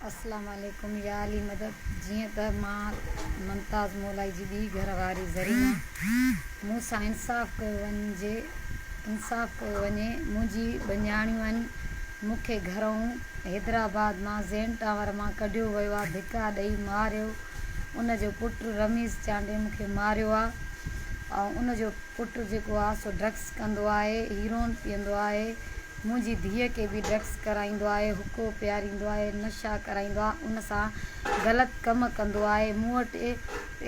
अस्सलाम वालेकुम या अली मदद। जीअं त मां मुमताज़ मोलाई जी ॿी घरवारी ज़रीना मूंसां इंसाफ़ कयो वञे। मुंहिंजी ॿ न्याणियूं आहिनि। मूंखे घरों हैदराबाद मां ज़ैन टावर मां कढियो वियो आहे, धिका ॾेई मारियो। उन जो पुटु रमीज़ चांडे मूंखे मारियो आहे ऐं उन जो पुटु जेको आहे सो ड्रग्स कंदो आहे, हीरोइन पीअंदो आहे। मुंहिंजी धीअ खे बि ड्रग्स कराईंदो आहे, हुको पीआरींदो आहे, नशा कराईंदो आहे, उन सां ग़लति कमु कंदो आहे। मूं वटि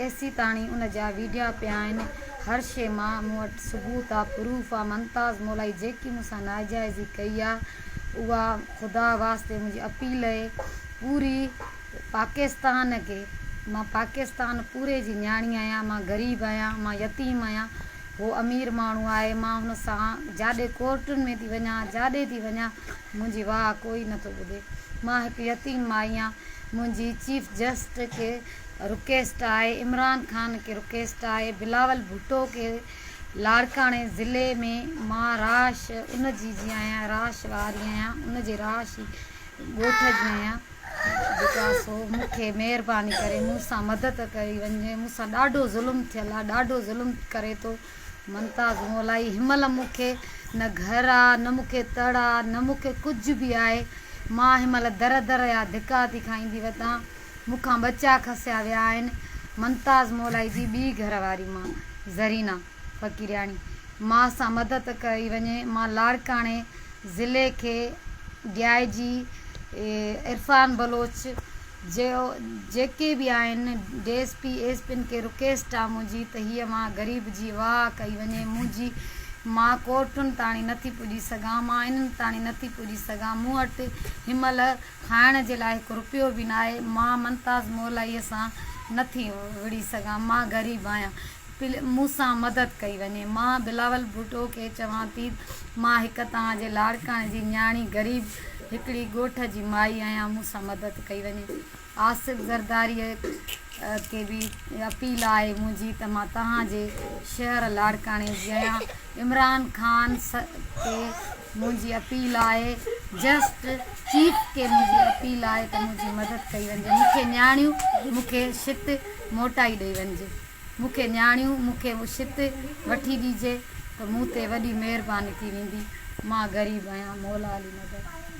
एसी ताणी उन जा वीडिया पिया आहिनि। हर शइ मां मूं वटि सबूत आहे, प्रूफ आहे। मुमताज़ मोलाई जेकी मूंसां नाजाइज़ी कई आहे उहा ख़ुदा वास्ते मुंहिंजी अपील आहे पूरी पाकिस्तान खे। मां पाकिस्तान पूरे जी न्याणी आहियां। मां ग़रीब आहियां, मां यतीम आहियां। उहो अमीर माण्हू आहे, मां हुन सां जाॾे कोर्टुनि में थी वञा, जाॾे थी वञा, मुंहिंजी वाह कोई नथो ॿुधे। मां हिकु यतीम माई आहियां। मुंहिंजी चीफ जस्टिस खे रिक्वेस्ट आहे, इमरान ख़ान खे रिक्वेस्ट आहे, बिलावल भुट्टो खे। लाड़काणे ज़िले में मां राश उन जी आहियां, राश वारी आहियां, उन जे राश ॻोठ जी आहियां। जेका सो मूंखे महिरबानी करे मूंसां मदद कई वञे। मूंसां ॾाढो ज़ुल्म थियल आहे, ॾाढो ज़ुल्म करे थो मुमताज़ मोलाई। हिनमहिल मूंखे न घर आहे, न मूंखे तड़ आहे, न मूंखे कुझु बि आहे। मां हिनमहिल दर दर जा धिका थी खाईंदी वठां। मूंखां बचा खसिया विया आहिनि। मुमताज़ मोलाई जी ॿी घरवारी मां ज़रीना फ़कीरियाणी, मां सां मदद कई वञे। मां लाड़काणे ज़िले खे ॾियाइजी इरफान बलोच जेके बि आहिनि DSP एसपिन खे रिक्वेस्ट आहे मुंहिंजी त हीअ मां ग़रीब जी वाह कई वञे। मां कोर्टुनि ताणी नथी पुॼी सघां, मां इन्हनि ताणी नथी पुॼी सघां। मूं वटि हिनमहिल खाइण जे लाइ हिकु रुपयो बि न आहे। मां मुमताज़ मोलाईअ सां नथी विड़ी सघां, मां ग़रीब आहियां। मूंसां मदद कई वञे। मां बिलावल भुट्टो खे चवां थी, मां हिकु तव्हांजे लाड़काणे जी न्याणी ग़रीब हिकिड़ी ॻोठ जी माई आहियां, मूंसां मदद कई वञे। आसिफ़ ज़रदारीअ खे बि अपील आहे मुंहिंजी त मां तव्हांजे शहर लाड़काणे जी आहियां। इमरान ख़ान खे मुंहिंजी अपील आहे, जस्ट चीफ खे मुंहिंजी अपील आहे त मुंहिंजी मदद कई वञे। मूंखे न्याणियूं, मूंखे शित मोटाई ॾेई वञिजे। मूंखे न्याणियूं, मूंखे शित वठी ॾिजे त मूं ते वॾी महिरबानी थी वेंदी। मां ग़रीब आहियां। मौला अली मदद।